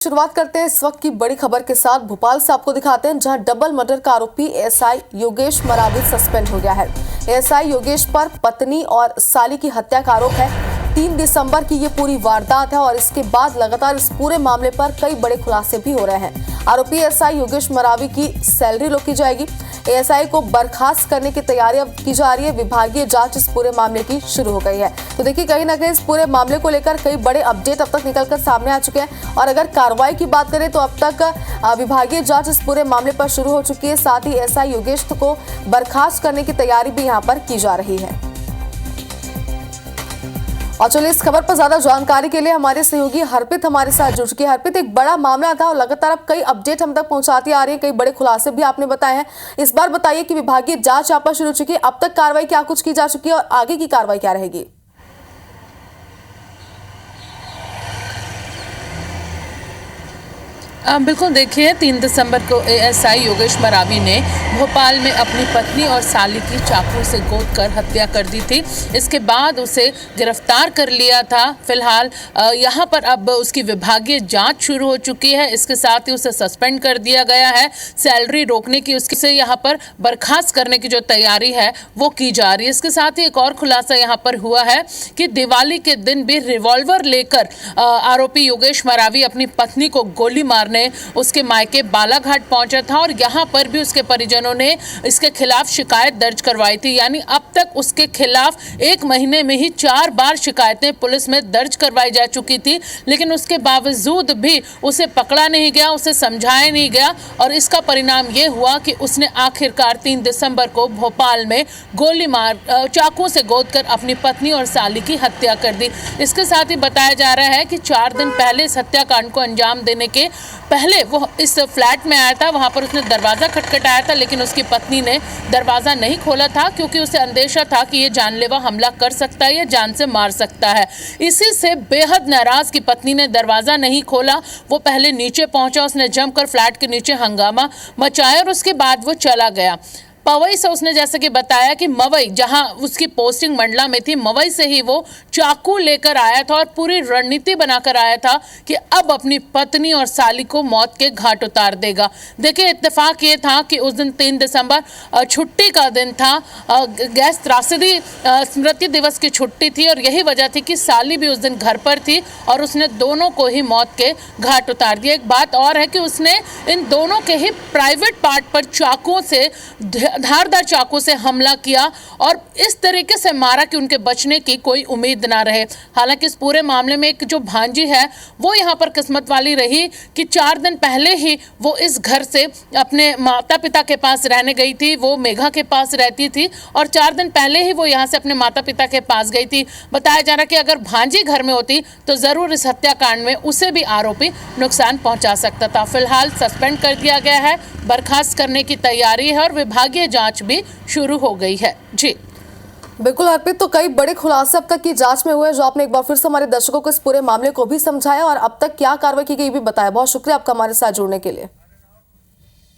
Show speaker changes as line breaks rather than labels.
शुरुआत करते हैं इस वक्त की बड़ी खबर के साथ। भोपाल से आपको दिखाते हैं जहां डबल मर्डर का आरोपी एएसआई योगेश मरावी सस्पेंड हो गया है। एएसआई योगेश पर पत्नी और साली की हत्या का आरोप है। 3 दिसंबर की ये पूरी वारदात है और इसके बाद लगातार इस पूरे मामले पर कई बड़े खुलासे भी हो रहे हैं। आरोपी एएसआई योगेश मरावी की सैलरी रोकी जाएगी। एएसआई को बर्खास्त करने की तैयारी अब की जा रही है। विभागीय जांच इस पूरे मामले की शुरू हो गई है। तो देखिए, कहीं ना कहीं इस पूरे मामले को लेकर कई बड़े अपडेट अब तक निकलकर सामने आ चुके हैं और अगर कार्रवाई की बात करें तो अब तक विभागीय जांच इस पूरे मामले पर शुरू हो चुकी है। साथ ही एएसआई योगेश को बर्खास्त करने की तैयारी भी यहाँ पर की जा रही है। और चलिए, इस खबर पर ज्यादा जानकारी के लिए हमारे सहयोगी हरप्रीत हमारे साथ जुड़ चुके हैं। हरप्रीत, एक बड़ा मामला था और लगातार अब कई अपडेट हम तक पहुंचाती आ रही है, कई बड़े खुलासे भी आपने बताए हैं। इस बार बताइए कि विभागीय जांच यहाँ पर शुरू हो चुकी है, अब तक कार्रवाई क्या कुछ की जा चुकी है और आगे की कार्रवाई क्या रहेगी?
बिल्कुल, देखिए 3 दिसंबर को एएसआई योगेश मरावी ने भोपाल में अपनी पत्नी और साली की चाकू से गोद कर हत्या कर दी थी। इसके बाद उसे गिरफ्तार कर लिया था। फिलहाल यहाँ पर अब उसकी विभागीय जांच शुरू हो चुकी है। इसके साथ ही उसे सस्पेंड कर दिया गया है। सैलरी रोकने की, उससे यहाँ पर बर्खास्त करने की जो तैयारी है वो की जा रही है। इसके साथ ही एक और खुलासा यहाँ पर हुआ है कि दिवाली के दिन भी रिवॉल्वर लेकर आरोपी योगेश मरावी अपनी पत्नी को गोली मारने उसके मायके बालाघाट पहुंचा था और यहां पर भी उसके परिजनों ने इसके खिलाफ शिकायत दर्ज करवाई थी। यानी अब तक उसके खिलाफ 1 महीने में ही 4 बार शिकायतें पुलिस में दर्ज करवाई जा चुकी थी, लेकिन उसके बावजूद भी उसे पकड़ा नहीं गया, उसे समझाया नहीं गया और इसका परिणाम यह हुआ कि उसने आखिरकार 3 दिसंबर को भोपाल में गोली मार चाकू से गोदकर अपनी पत्नी और साली की हत्या कर दी। इसके साथ ही बताया जा रहा है कि 4 दिन पहले इस हत्याकांड को अंजाम देने के पहले वो इस फ्लैट में आया था। वहां पर उसने दरवाज़ा खटखटाया था, लेकिन उसकी पत्नी ने दरवाज़ा नहीं खोला था क्योंकि उसे अंदेशा था कि ये जानलेवा हमला कर सकता है या जान से मार सकता है। इसी से बेहद नाराज़ की पत्नी ने दरवाज़ा नहीं खोला। वो पहले नीचे पहुंचा, उसने जमकर फ्लैट के नीचे हंगामा मचाया और उसके बाद वो चला गया। पवई से उसने जैसे कि बताया कि मवई, जहां उसकी पोस्टिंग मंडला में थी, मवई से ही वो चाकू लेकर आया था और पूरी रणनीति बनाकर आया था कि अब अपनी पत्नी और साली को मौत के घाट उतार देगा। देखिए, इत्तेफाक ये था कि उस दिन 3 दिसंबर छुट्टी का दिन था, गैस त्रासदी स्मृति दिवस की छुट्टी थी और यही वजह थी कि साली भी उस दिन घर पर थी और उसने दोनों को ही मौत के घाट उतार दिया। एक बात और है कि उसने इन दोनों के ही प्राइवेट पार्ट पर चाकुओं से, धारदार चाकू से हमला किया और इस तरीके से मारा कि उनके बचने की कोई उम्मीद ना रहे। हालांकि इस पूरे मामले में एक जो भांजी है वो यहाँ पर किस्मत वाली रही कि 4 दिन पहले ही वो इस घर से अपने माता पिता के पास रहने गई थी। वो मेघा के पास रहती थी और 4 दिन पहले ही वो यहाँ से अपने माता पिता के पास गई थी। बताया जा रहा कि अगर भांजी घर में होती तो जरूर इस हत्याकांड में उसे भी आरोपी नुकसान पहुंचा सकता था। फिलहाल सस्पेंड कर दिया गया है, बर्खास्त करने की तैयारी है और विभागीय जांच भी शुरू हो गई है। जी
बिल्कुल हरप्रीत, तो कई बड़े खुलासे अब तक की जांच में हुए, जो आपने एक बार फिर से हमारे दर्शकों को इस पूरे मामले को भी समझाया और अब तक क्या कार्रवाई की गई भी बताया। बहुत शुक्रिया आपका हमारे साथ जुड़ने के लिए।